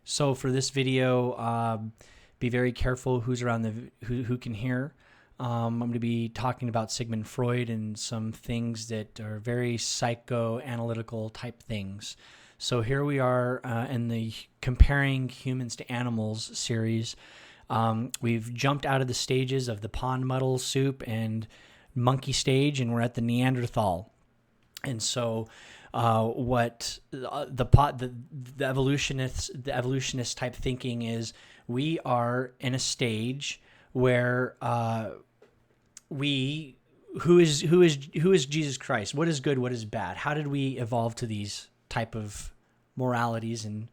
So for this video, be very careful who's around who can hear. I'm going to be talking about Sigmund Freud and some things that are very psychoanalytical type things. So here we are in the Comparing Humans to Animals series. We've jumped out of the stages of the pond muddle, soup, and monkey stage, and we're at the Neanderthal. And so what the evolutionist type thinking is, we are in a stage where who is Jesus Christ? What is good? What is bad? How did we evolve to these type of moralities? And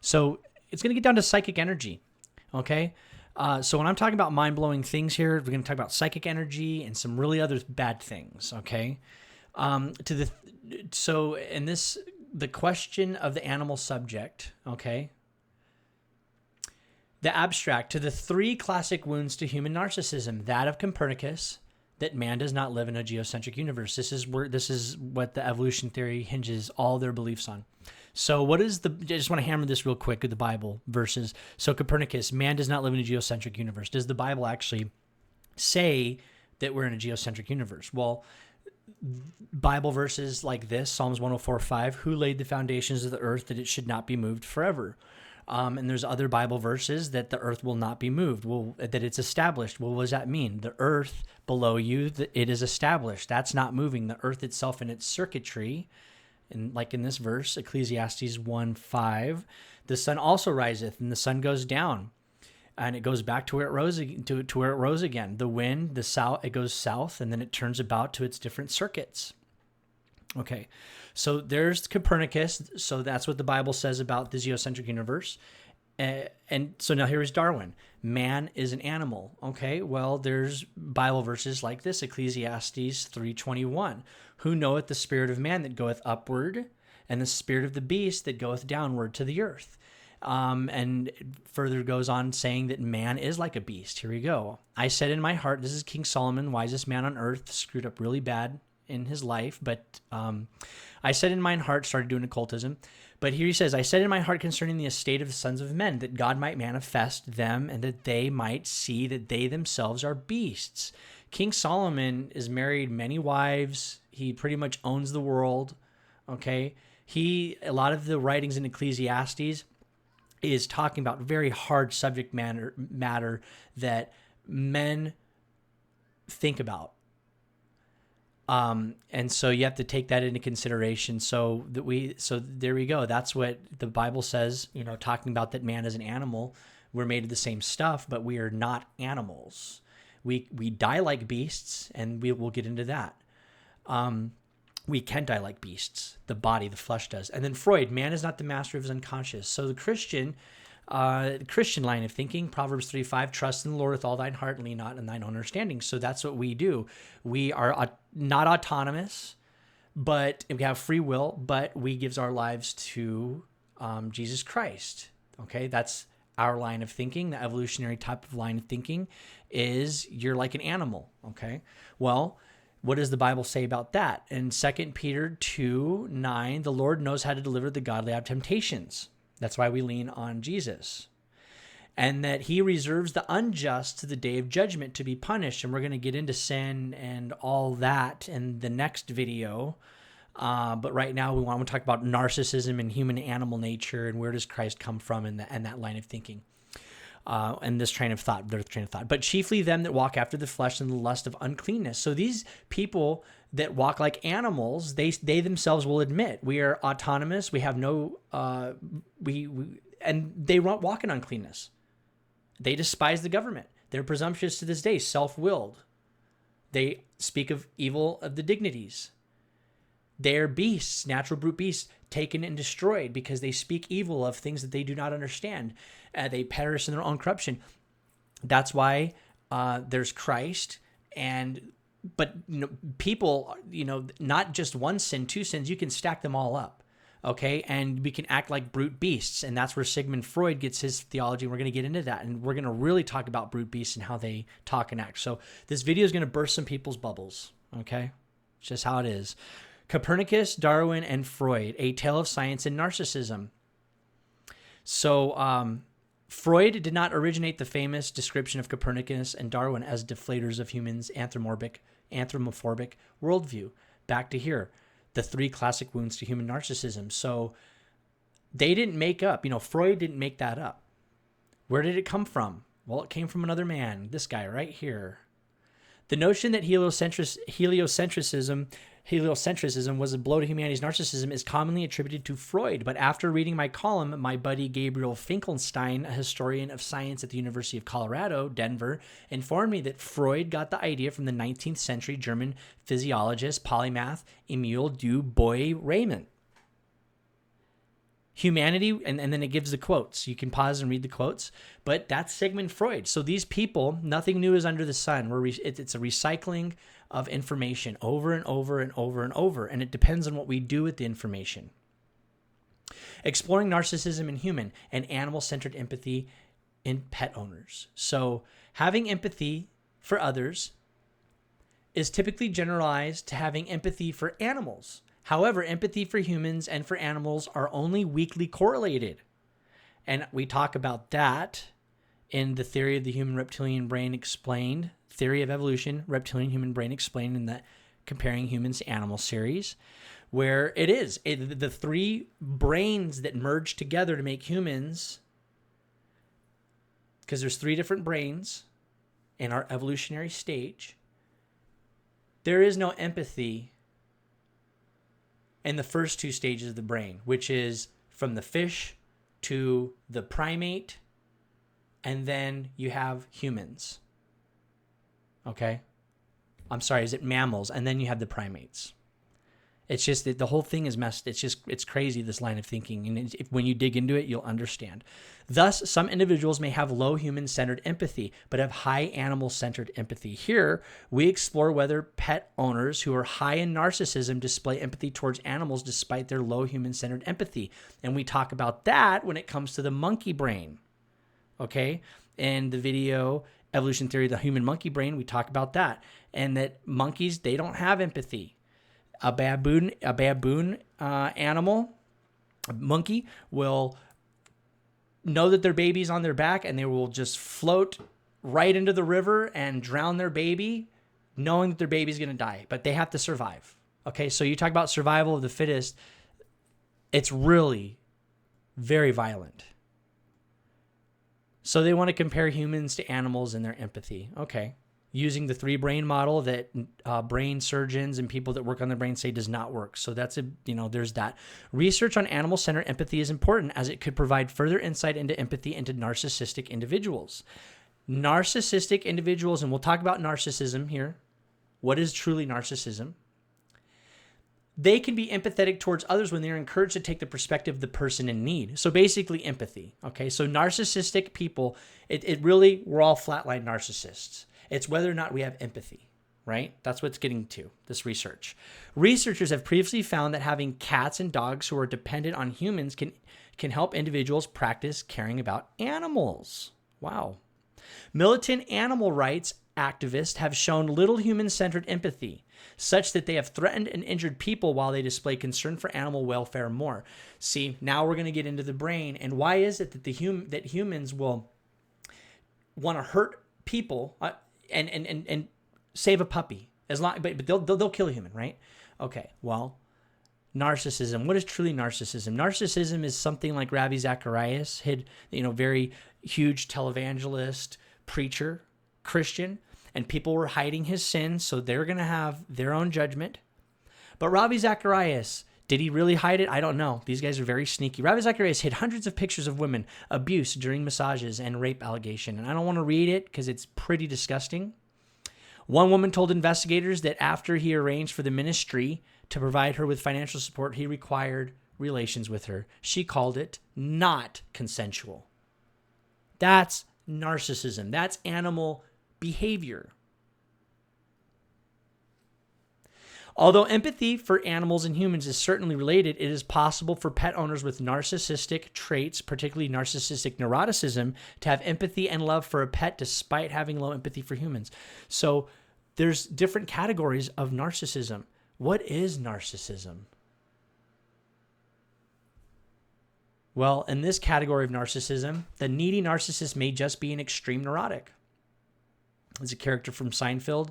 so it's going to get down to psychic energy. Okay. So when I'm talking about mind-blowing things here, we're going to talk about psychic energy and some really other bad things. Okay. The question of the animal subject. Okay. The abstract, to the three classic wounds to human narcissism, that of Copernicus, that man does not live in a geocentric universe. This is what the evolution theory hinges all their beliefs on. So I just want to hammer this real quick with the Bible verses. So Copernicus, man does not live in a geocentric universe. Does the Bible actually say that we're in a geocentric universe? Well, Bible verses like this, Psalms 104:5, who laid the foundations of the earth that it should not be moved forever? And there's other Bible verses that the earth will not be moved, that it's established. Well, what does that mean? The earth below you, it is established. That's not moving. The earth itself and its circuitry, and like in this verse, Ecclesiastes 1:5, the sun also riseth and the sun goes down, and it goes back to where it rose to where it rose again. The wind, the south, it goes south, and then it turns about to its different circuits. Okay, so there's Copernicus. So that's what the Bible says about the geocentric universe. And so now here is Darwin. Man is an animal. Okay, well, there's Bible verses like this, Ecclesiastes 3:21. Who knoweth the spirit of man that goeth upward, and the spirit of the beast that goeth downward to the earth? And further goes on saying that man is like a beast. Here we go. I said in my heart, this is King Solomon, wisest man on earth, screwed up really bad in his life, but I said in mine heart, started doing occultism, but here he says, I said in my heart concerning the estate of the sons of men, that God might manifest them, and that they might see that they themselves are beasts. King Solomon is married many wives. He pretty much owns the world. Okay, a lot of the writings in Ecclesiastes is talking about very hard subject matter that men think about. And so you have to take that into consideration. So there we go. That's what the Bible says, talking about that man is an animal. We're made of the same stuff, but we are not animals. We die like beasts, and we will get into that. We can die like beasts. The body, the flesh does. And then Freud, man is not the master of his unconscious. So the Christian line of thinking, Proverbs 3:5, trust in the Lord with all thine heart and lean not on thine own understanding. So that's what we do. We are not autonomous, but we have free will, but we gives our lives to Jesus Christ. Okay, that's our line of thinking. The evolutionary type of line of thinking is you're like an animal. Okay, well, what does the Bible say about that? In 2 Peter 2:9, the Lord knows how to deliver the godly out of temptations. That's why we lean on Jesus. And that he reserves the unjust to the day of judgment to be punished. And we're going to get into sin and all that in the next video. But right now we want to talk about narcissism and human animal nature and where does Christ come from in that line of thinking. And this train of thought, their train of thought. But chiefly them that walk after the flesh and the lust of uncleanness. So these people that walk like animals, they themselves will admit we are autonomous. We have no, and they walk in uncleanness. They despise the government. They're presumptuous to this day, self-willed. They speak of evil of the dignities. They're beasts, natural brute beasts, taken and destroyed because they speak evil of things that they do not understand. They perish in their own corruption. That's why there's Christ. But people, not just one sin, two sins, you can stack them all up. Okay, and we can act like brute beasts, and that's where Sigmund Freud gets his theology. We're going to get into that, and we're going to really talk about brute beasts and how they talk and act. So this video is going to burst some people's bubbles. Okay, it's just how it is. Copernicus, Darwin, and Freud: A Tale of Science and Narcissism. So Freud did not originate the famous description of Copernicus and Darwin as deflators of humans' anthropomorphic worldview. Back to here, the 3 classic wounds to human narcissism. So they didn't make up, Freud didn't make that up. Where did it come from? Well, it came from another man, this guy right here. The notion that heliocentrism was a blow to humanity's narcissism is commonly attributed to Freud, but after reading my column, my buddy Gabriel Finkelstein, a historian of science at the University of Colorado, Denver, informed me that Freud got the idea from the 19th century German physiologist, polymath Emil du Bois-Reymond. Humanity, and then it gives the quotes. You can pause and read the quotes, but that's Sigmund Freud. So these people, nothing new is under the sun. It's a recycling of information over and over and over and over, and it depends on what we do with the information. Exploring narcissism in human and animal-centered empathy in pet owners. So having empathy for others is typically generalized to having empathy for animals. However, empathy for humans and for animals are only weakly correlated. And we talk about that in the Theory of the Human Reptilian Brain Explained, Theory of Evolution, Reptilian Human Brain Explained in the Comparing Humans to Animals series, where the 3 brains that merge together to make humans, because there's 3 different brains in our evolutionary stage, there is no empathy in the first 2 stages of the brain, which is from the fish to the primate, and then you have humans. Okay? I'm sorry, is it mammals? And then you have the primates. It's just that the whole thing is messed. It's crazy, this line of thinking. And when you dig into it, you'll understand. Thus, some individuals may have low human-centered empathy, but have high animal-centered empathy. Here, we explore whether pet owners who are high in narcissism display empathy towards animals despite their low human-centered empathy. And we talk about that when it comes to the monkey brain. Okay? In the video, Evolution Theory of the Human Monkey Brain, we talk about that. And that monkeys, they don't have empathy. A baboon animal, a monkey, will know that their baby's on their back and they will just float right into the river and drown their baby, knowing that their baby's going to die. But they have to survive. Okay, so you talk about survival of the fittest. It's really very violent. So they want to compare humans to animals in their empathy. Okay. Using the 3-brain model that brain surgeons and people that work on the brain say does not work. So that's there's that. Research on animal-centered empathy is important as it could provide further insight into empathy into narcissistic individuals. Narcissistic individuals, and we'll talk about narcissism here. What is truly narcissism? They can be empathetic towards others when they're encouraged to take the perspective of the person in need. So basically empathy. Okay, so narcissistic people, we're all flatline narcissists. It's whether or not we have empathy, right? That's what it's getting to, this research. Researchers have previously found that having cats and dogs who are dependent on humans can help individuals practice caring about animals. Wow. Militant animal rights activists have shown little human-centered empathy, such that they have threatened and injured people while they display concern for animal welfare more. See, now we're going to get into the brain. And why is it that that humans will want to hurt people and save a puppy, but they'll kill a human, right? Okay, well, narcissism. What is truly narcissism? Narcissism is something like Ravi Zacharias, very huge televangelist, preacher, Christian, and people were hiding his sins, so they're going to have their own judgment. But Ravi Zacharias, did he really hide it? I don't know. These guys are very sneaky. Ravi Zacharias hid hundreds of pictures of women, abuse during massages, and rape allegation. And I don't want to read it because it's pretty disgusting. One woman told investigators that after he arranged for the ministry to provide her with financial support, he required relations with her. She called it not consensual. That's narcissism. That's animal behavior. Although empathy for animals and humans is certainly related, it is possible for pet owners with narcissistic traits, particularly narcissistic neuroticism, to have empathy and love for a pet despite having low empathy for humans. So there's different categories of narcissism. What is narcissism? Well, in this category of narcissism, the needy narcissist may just be an extreme neurotic. There's a character from Seinfeld,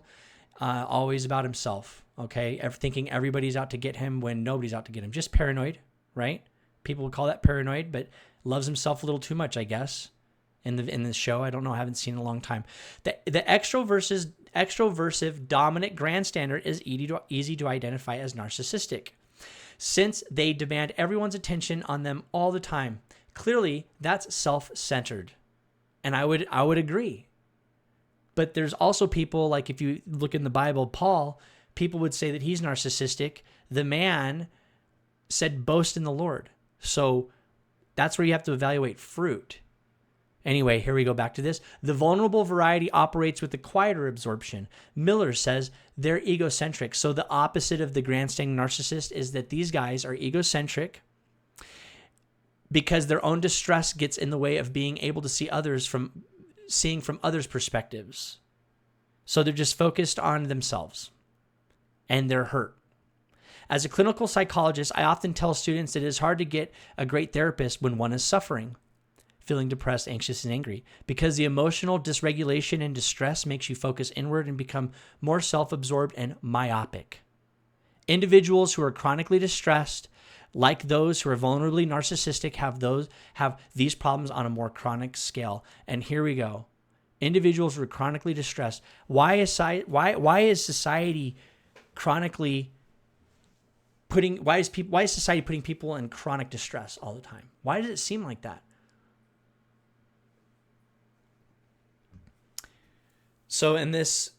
always about himself, okay? Thinking everybody's out to get him when nobody's out to get him. Just paranoid, right? People would call that paranoid, but loves himself a little too much, I guess, in the show. I don't know. I haven't seen it in a long time. The extroversive dominant grandstander is easy to identify as narcissistic, since they demand everyone's attention on them all the time. Clearly, that's self-centered. And I would agree. But there's also people, like if you look in the Bible, Paul, people would say that he's narcissistic. The man said, boast in the Lord. So that's where you have to evaluate fruit. Anyway, here we go back to this. The vulnerable variety operates with the quieter absorption. Miller says they're egocentric. So the opposite of the grandstanding narcissist is that these guys are egocentric because their own distress gets in the way of being able to seeing from others' perspectives. So they're just focused on themselves and they're hurt. As a clinical psychologist, I often tell students that it is hard to get a great therapist when one is suffering, feeling depressed, anxious, and angry, because the emotional dysregulation and distress makes you focus inward and become more self-absorbed and myopic. Individuals who are chronically distressed, like those who are vulnerably narcissistic, have these problems on a more chronic scale. And here we go. Individuals who are chronically distressed. Why is society chronically why is society putting people in chronic distress all the time? Why does it seem like that? So in this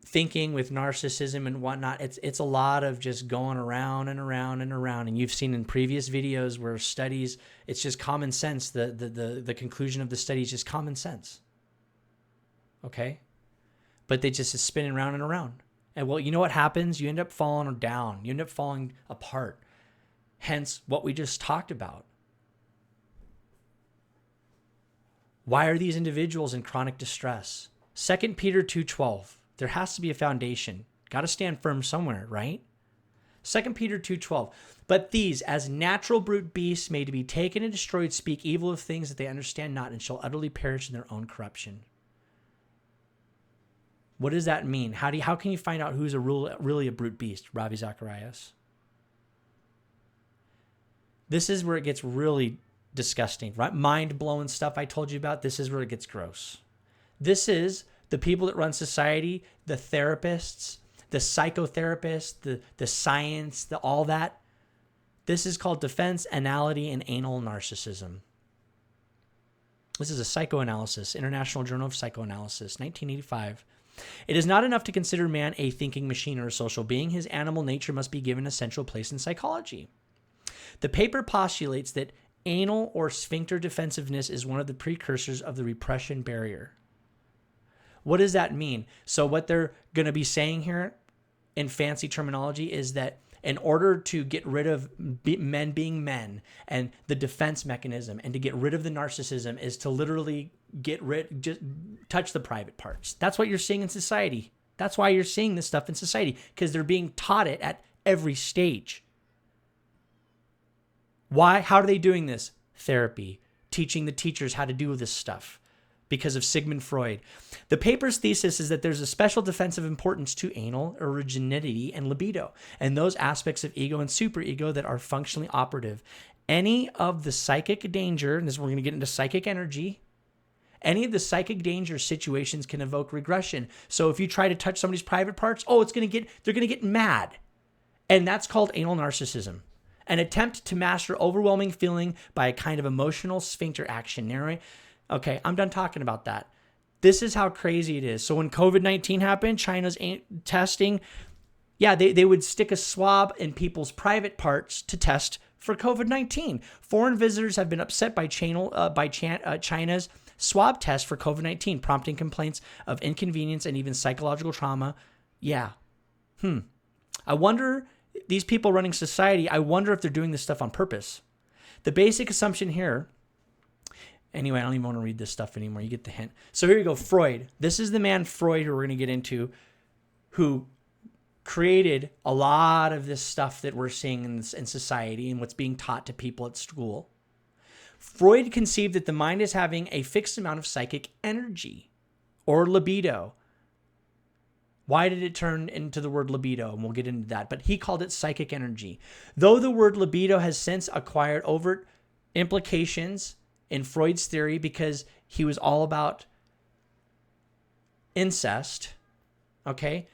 thinking with narcissism and whatnot, it's a lot of just going around and around and around. And you've seen in previous videos where studies, it's just common sense. The conclusion of the study is just common sense. Okay? But they just is spinning around and around. And well, you know what happens? You end up falling down. You end up falling apart. Hence what we just talked about. Why are these individuals in chronic distress? 2 Peter 2:12. There has to be a foundation. Got to stand firm somewhere, right? 2 Peter 2:12. But these, as natural brute beasts, made to be taken and destroyed, speak evil of things that they understand not, and shall utterly perish in their own corruption. What does that mean? How can you find out who's really a brute beast, Ravi Zacharias? This is where it gets really disgusting, right? Mind-blowing stuff I told you about. This is where it gets gross. This is the people that run society, the therapists, the psychotherapists, the science, all that. This is called defense, anality, and anal narcissism. This is a psychoanalysis, International Journal of Psychoanalysis, 1985. It is not enough to consider man a thinking machine or a social being. His animal nature must be given a central place in psychology. The paper postulates that anal or sphincter defensiveness is one of the precursors of the repression barrier. What does that mean? So what they're going to be saying here in fancy terminology is that in order to get rid of men being men and the defense mechanism and to get rid of the narcissism is to literally just touch the private parts. That's what you're seeing in society. That's why you're seeing this stuff in society, because they're being taught it at every stage. Why? How are they doing this? Therapy, teaching the teachers how to do this stuff. Because of Sigmund Freud. The paper's thesis is that there's a special defensive importance to anal, originality, and libido, and those aspects of ego and superego that are functionally operative. Any of the psychic danger, and this we're going to get into psychic energy, any of the psychic danger situations can evoke regression. So if you try to touch somebody's private parts, they're going to get mad. And that's called anal narcissism. An attempt to master overwhelming feeling by a kind of emotional sphincter action. Okay, I'm done talking about that. This is how crazy it is. So when COVID-19 happened, China's testing, they would stick a swab in people's private parts to test for COVID-19. Foreign visitors have been upset by China's swab test for COVID-19, prompting complaints of inconvenience and even psychological trauma. I wonder, these people running society, I wonder if they're doing this stuff on purpose. The basic assumption here, anyway, I don't even want to read this stuff anymore. You get the hint. So here you go, Freud. This is the man Freud, who we're going to get into, who created a lot of this stuff that we're seeing in society and what's being taught to people at school. Freud conceived that the mind is having a fixed amount of psychic energy or libido. Why did it turn into the word libido? And we'll get into that. But he called it psychic energy. Though the word libido has since acquired overt implications in Freud's theory because he was all about incest, okay?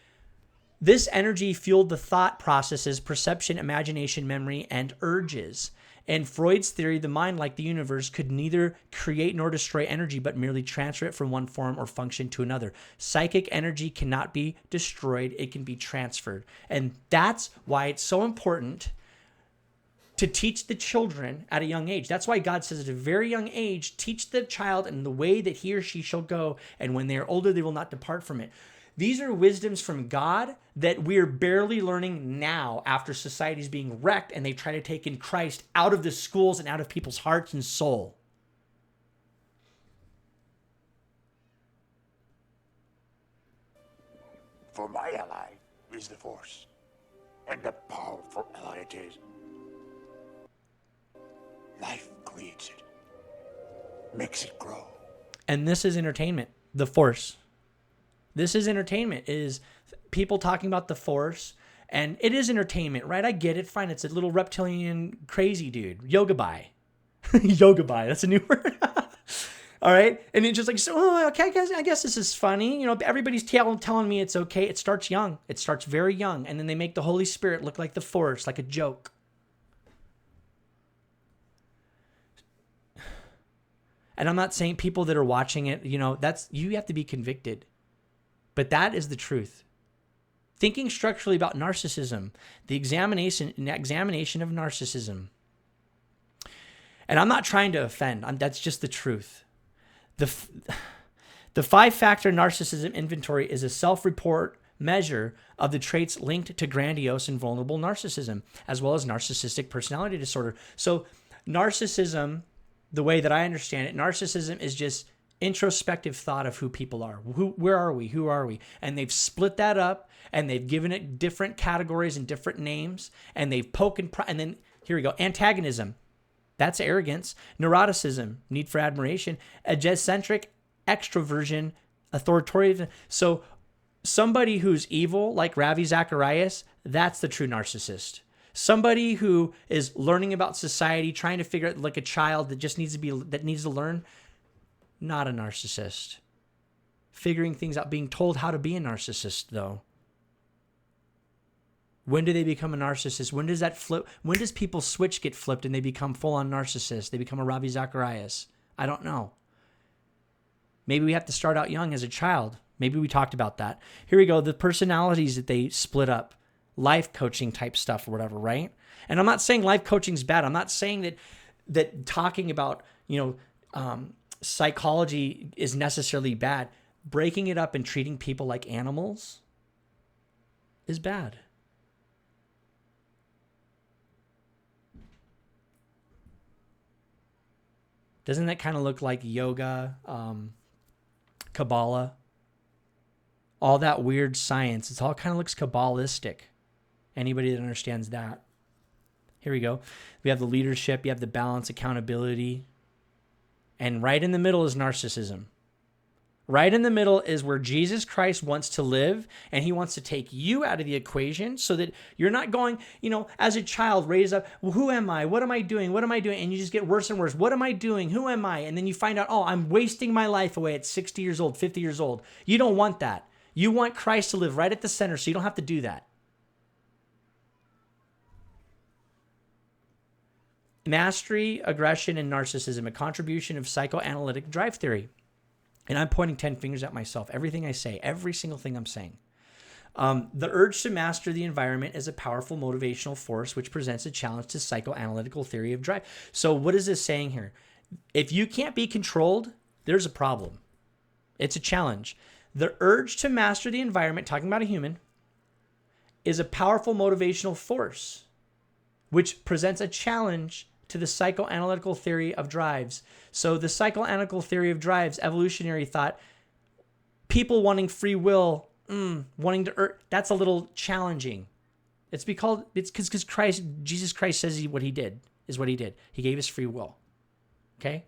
This energy fueled the thought processes, perception, imagination, memory, and urges. In Freud's theory, the mind, like the universe, could neither create nor destroy energy, but merely transfer it from one form or function to another. Psychic energy cannot be destroyed. It can be transferred. And that's why it's so important to teach the children at a young age. That's why God says at a very young age, teach the child in the way that he or she shall go, and when they are older, they will not depart from it. These are wisdoms from God that we're barely learning now after society is being wrecked and they try to take in Christ out of the schools and out of people's hearts and soul. For my ally is the Force, and a powerful ally it is. Life creates it, makes it grow. And this is entertainment, the Force. This is entertainment, is people talking about the Force, and it is entertainment, right? I get it, fine. It's a little reptilian crazy dude. Yoga bai. Yoga bai, that's a new word. All right? And it's just like, so, okay, I guess this is funny. You know, everybody's telling me it's okay. It starts young. It starts very young, and then they make the Holy Spirit look like the Force, like a joke. And I'm not saying people that are watching it, you know, you have to be convicted. But that is the truth. Thinking structurally about narcissism, the examination of narcissism. And I'm not trying to offend. That's just the truth. The 5-factor narcissism inventory is a self-report measure of the traits linked to grandiose and vulnerable narcissism, as well as narcissistic personality disorder. So narcissism, the way that I understand it, narcissism is just introspective thought of who people are. Where are we? Who are we? And they've split that up and they've given it different categories and different names, and they've and then here we go. Antagonism. That's arrogance. Neuroticism, need for admiration. Egocentric, extroversion, authoritarian. So somebody who's evil, like Ravi Zacharias, that's the true narcissist. Somebody who is learning about society, trying to figure out, like a child that just needs to learn, not a narcissist. Figuring things out, being told how to be a narcissist, though. When do they become a narcissist? When does that flip? When does people's switch get flipped and they become full-on narcissists? They become a Ravi Zacharias? I don't know. Maybe we have to start out young as a child. Maybe we talked about that. Here we go. The personalities that they split up. Life coaching type stuff or whatever, right? And I'm not saying life coaching is bad. I'm not saying that talking about, psychology is necessarily bad. Breaking it up and treating people like animals is bad. Doesn't that kind of look like yoga, Kabbalah? All that weird science. It all kind of looks Kabbalistic. Anybody that understands that. Here we go. We have the leadership. You have the balance, accountability. And right in the middle is narcissism. Right in the middle is where Jesus Christ wants to live, and he wants to take you out of the equation so that you're not going, as a child, raised up, well, who am I? What am I doing? What am I doing? And you just get worse and worse. What am I doing? Who am I? And then you find out, I'm wasting my life away at 60 years old, 50 years old. You don't want that. You want Christ to live right at the center so you don't have to do that. Mastery, aggression, and narcissism, a contribution of psychoanalytic drive theory. And I'm pointing 10 fingers at myself. Everything I say, every single thing I'm saying. The urge to master the environment is a powerful motivational force which presents a challenge to psychoanalytical theory of drive. So what is this saying here? If you can't be controlled, there's a problem. It's a challenge. The urge to master the environment, talking about a human, is a powerful motivational force which presents a challenge to the psychoanalytical theory of drives. So the psychoanalytical theory of drives, evolutionary thought, people wanting free will, wanting to that's a little challenging. It's because Jesus Christ says what he did. He gave us free will. Okay?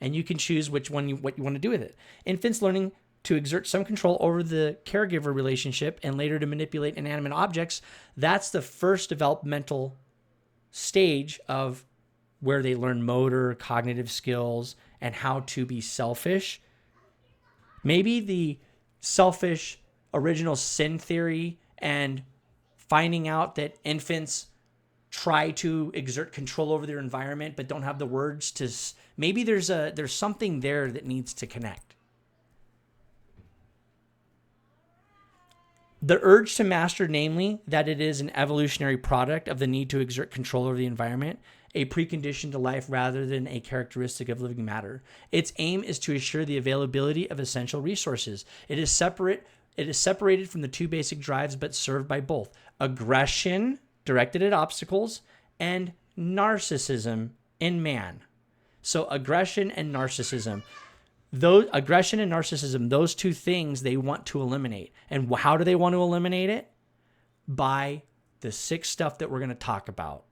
And you can choose what you want to do with it. Infants learning to exert some control over the caregiver relationship and later to manipulate inanimate objects, that's the first developmental stage of where they learn motor, cognitive skills, and how to be selfish. Maybe the selfish original sin theory and finding out that infants try to exert control over their environment but don't have the words to, maybe there's something there that needs to connect. The urge to master, namely, that it is an evolutionary product of the need to exert control over the environment, a precondition to life rather than a characteristic of living matter. Its aim is to assure the availability of essential resources. It is separated from the two basic drives, but served by both: aggression, directed at obstacles, and narcissism in man. So aggression and narcissism. Those two things they want to eliminate. And how do they want to eliminate it? By the 6 stuff that we're going to talk about.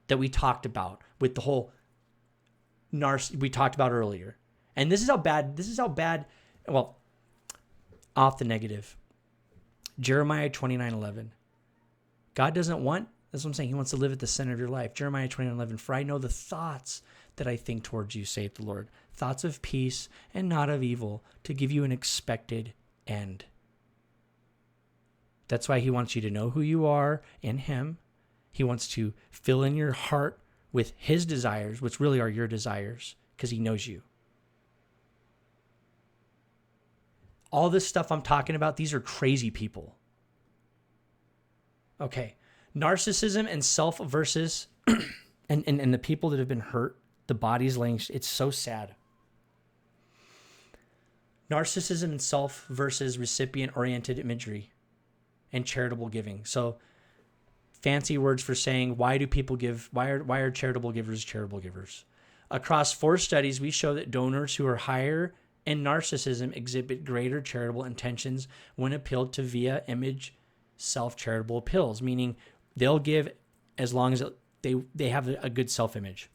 That we talked about with the whole we talked about earlier. And this is how bad, well, off the negative. Jeremiah 29:11. God doesn't want, that's what I'm saying, he wants to live at the center of your life. Jeremiah 29:11. For I know the thoughts that I think towards you, saith the Lord. Thoughts of peace and not of evil, to give you an expected end. That's why he wants you to know who you are in him. He wants to fill in your heart with his desires, which really are your desires, because he knows you. All this stuff I'm talking about, these are crazy people. Okay. Narcissism and self versus, and the people that have been hurt, the bodies laying, it's so sad. Narcissism and self versus recipient-oriented imagery and charitable giving. So fancy words for saying, why do people give? Why are charitable givers charitable givers? Across 4 studies, we show that donors who are higher in narcissism exhibit greater charitable intentions when appealed to via image self-charitable appeals, meaning they'll give as long as they have a good self-image.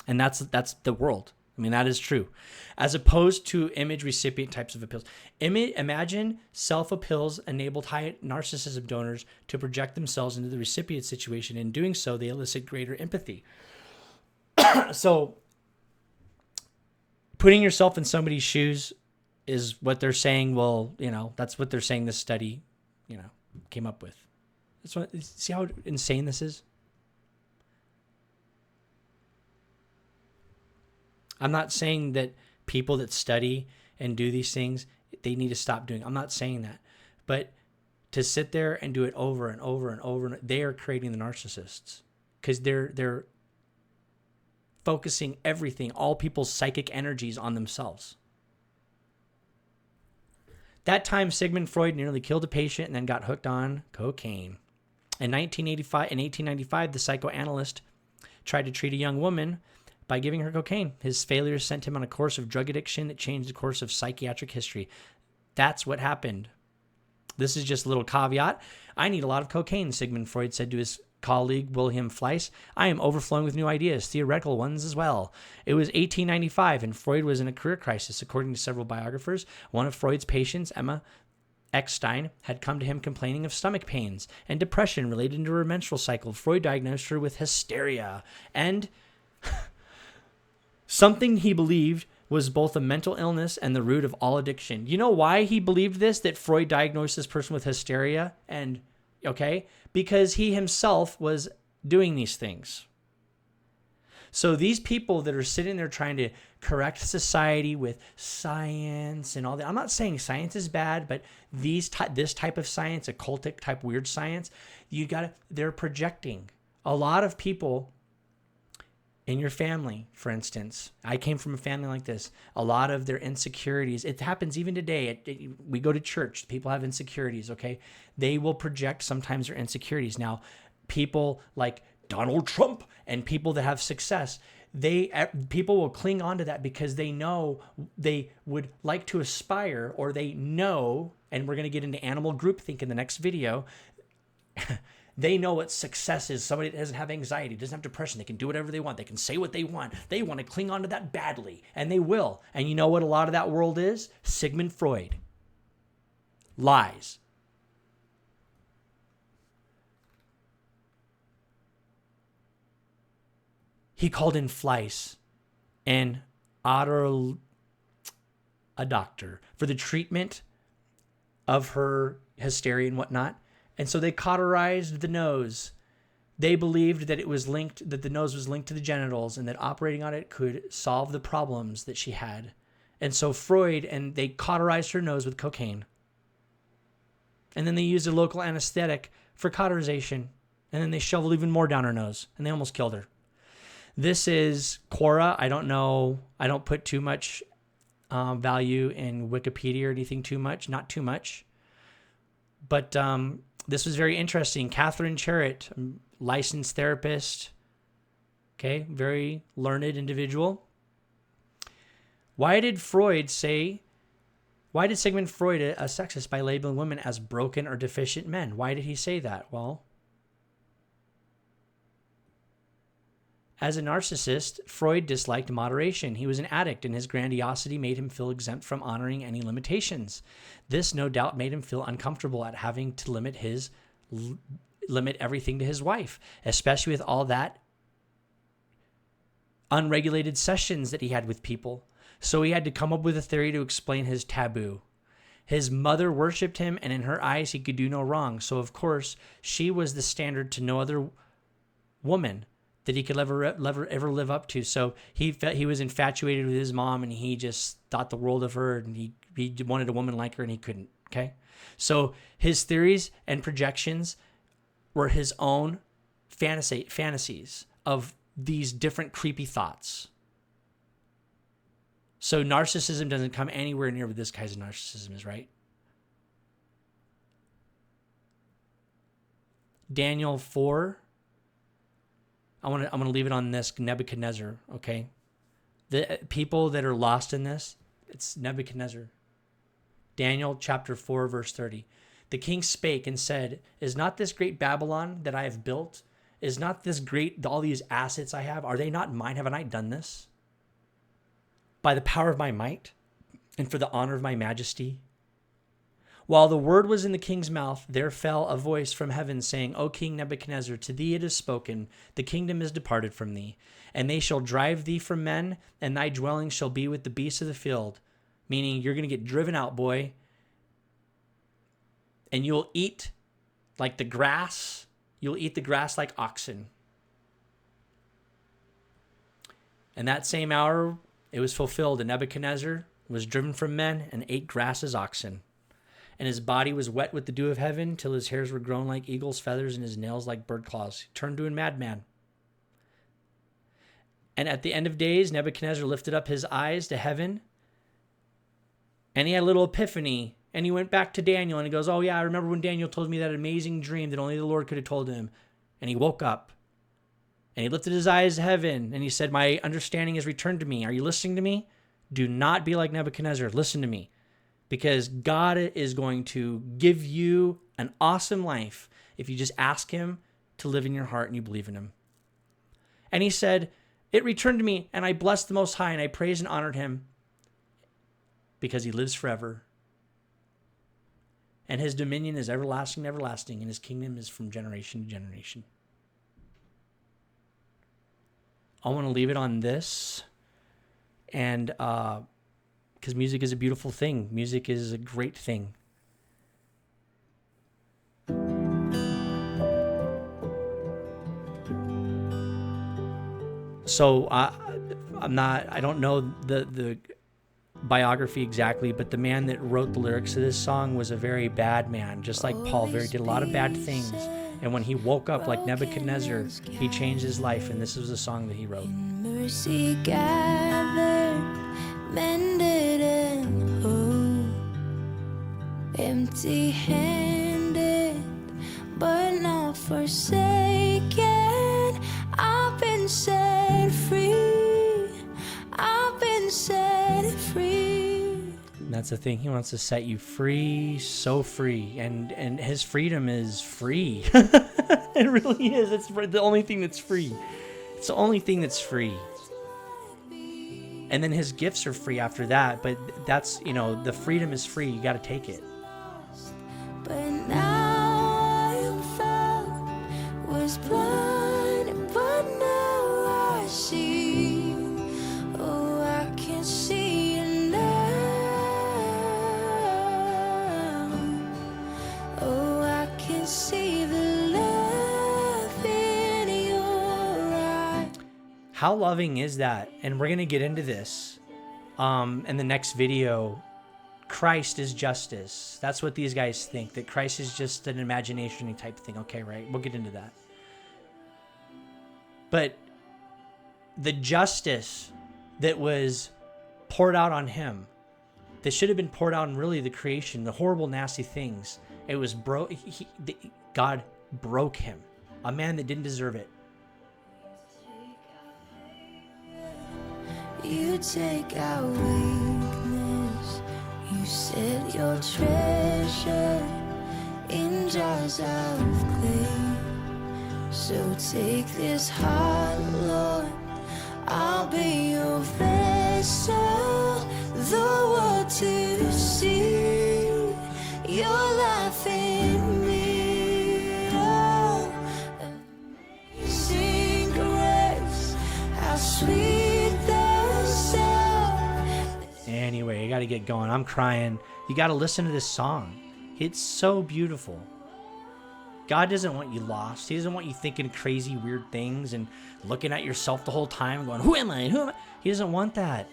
And that's the world. I mean, that is true. As opposed to image recipient types of appeals. Imagine self-appeals enabled high narcissism donors to project themselves into the recipient situation. In doing so, they elicit greater empathy. So putting yourself in somebody's shoes is what they're saying. Well, that's what they're saying this study, came up with. See how insane this is? I'm not saying that people that study and do these things, they need to stop doing. I'm not saying that. But to sit there and do it over and over and over, they are creating the narcissists, because they're focusing everything, all people's psychic energies on themselves. That time, Sigmund Freud nearly killed a patient and then got hooked on cocaine. In 1895, the psychoanalyst tried to treat a young woman by giving her cocaine. His failures sent him on a course of drug addiction that changed the course of psychiatric history. That's what happened. This is just a little caveat. I need a lot of cocaine, Sigmund Freud said to his colleague Wilhelm Fleiss. I am overflowing with new ideas, theoretical ones as well. It was 1895, and Freud was in a career crisis. According to several biographers, one of Freud's patients, Emma Eckstein, had come to him complaining of stomach pains and depression related to her menstrual cycle. Freud diagnosed her with hysteria and something he believed was both a mental illness and the root of all addiction. You know why he believed this, that Freud diagnosed this person with hysteria? Because he himself was doing these things. So these people that are sitting there trying to correct society with science and all that, I'm not saying science is bad, but this type of science, occultic type weird science, they're projecting. A lot of people in your family, for instance, I came from a family like this. A lot of their insecurities, it happens even today. We go to church, people have insecurities, okay? They will project sometimes their insecurities. Now, people like Donald Trump and people that have success, people will cling on to that because they know they would like to aspire, or they know, and we're going to get into animal groupthink in the next video, They know what success is. Somebody that doesn't have anxiety, doesn't have depression. They can do whatever they want. They can say what they want. They want to cling on to that badly, and they will. And you know what a lot of that world is? Sigmund Freud. Lies. He called in Fleiss and a doctor for the treatment of her hysteria and whatnot. And so they cauterized the nose. They believed that that the nose was linked to the genitals and that operating on it could solve the problems that she had. And so they cauterized her nose with cocaine. And then they used a local anesthetic for cauterization. And then they shoveled even more down her nose and they almost killed her. This is Quora. I don't know. I don't put too much value in Wikipedia or anything too much. Not too much. But this was very interesting. Catherine Charrett, licensed therapist. Okay, very learned individual. Why did Sigmund Freud a sexist by labeling women as broken or deficient men? Why did he say that? Well, as a narcissist, Freud disliked moderation. He was an addict, and his grandiosity made him feel exempt from honoring any limitations. This, no doubt, made him feel uncomfortable at having to limit everything to his wife, especially with all that unregulated sessions that he had with people. So he had to come up with a theory to explain his taboo. His mother worshipped him, and in her eyes, he could do no wrong. So, of course, she was the standard to no other woman that he could ever live up to. So he was infatuated with his mom, and he just thought the world of her, and he wanted a woman like her, and he couldn't. Okay, so his theories and projections were his own fantasies of these different creepy thoughts. So narcissism doesn't come anywhere near what this guy's narcissism is, right? Daniel 4. I'm gonna leave it on this Nebuchadnezzar, okay? The people that are lost in this, it's Nebuchadnezzar. Daniel chapter 4, verse 30. The king spake and said, is not this great Babylon that I have built? Is not this great, all these assets I have, are they not mine? Haven't I done this? By the power of my might and for the honor of my majesty? While the word was in the king's mouth, there fell a voice from heaven saying, O King Nebuchadnezzar, to thee it is spoken, the kingdom is departed from thee, and they shall drive thee from men, and thy dwelling shall be with the beasts of the field. Meaning you're going to get driven out, boy, and you'll eat like the grass. You'll eat the grass like oxen. And that same hour, it was fulfilled, and Nebuchadnezzar was driven from men and ate grass as oxen. And his body was wet with the dew of heaven till his hairs were grown like eagle's feathers and his nails like bird claws. He turned to a madman. And at the end of days, Nebuchadnezzar lifted up his eyes to heaven, and he had a little epiphany, and he went back to Daniel, and he goes, oh yeah, I remember when Daniel told me that amazing dream that only the Lord could have told him. And he woke up, and he lifted his eyes to heaven, and he said, my understanding has returned to me. Are you listening to me? Do not be like Nebuchadnezzar. Listen to me. Because God is going to give you an awesome life if you just ask him to live in your heart and you believe in him. And he said, it returned to me, and I blessed the Most High, and I praised and honored him because he lives forever. And his dominion is everlasting and everlasting, and his kingdom is from generation to generation. I want to leave it on this. And because music is a beautiful thing. Music is a great thing. So I don't know the biography exactly, but the man that wrote the lyrics to this song was a very bad man, just like Paul, did a lot of bad things. And when he woke up like Nebuchadnezzar, he changed his life, and this was a song that he wrote. Mercy gathered, mended and whole, empty-handed, but not forsaken. I've been set free. I've been set free. And that's the thing. He wants to set you free, so free. And his freedom is free. It really is. It's the only thing that's free. It's the only thing that's free. And then his gifts are free after that. But that's, you know, the freedom is free. You got to take it. But now I found was blind, but now I see. Oh, I can see you now. Oh, I can see the love in your eyes. How loving is that? And we're going to get into this in the next video. Christ is justice. That's what these guys think, that Christ is just an imagination type thing. Okay, right? We'll get into that. But the justice that was poured out on him, that should have been poured out on really the creation, the horrible, nasty things, it was God broke him, a man that didn't deserve it. You take our weakness, you set your treasure in jars of clay. So take this heart, Lord, I'll be your vessel, the world to see your life in me. Oh, amazing grace, how sweet the sound. Anyway, you got to get going. I'm crying. You got to listen to this song. It's so beautiful. God doesn't want you lost. He doesn't want you thinking crazy, weird things and looking at yourself the whole time and going, who am I? Who am I? He doesn't want that.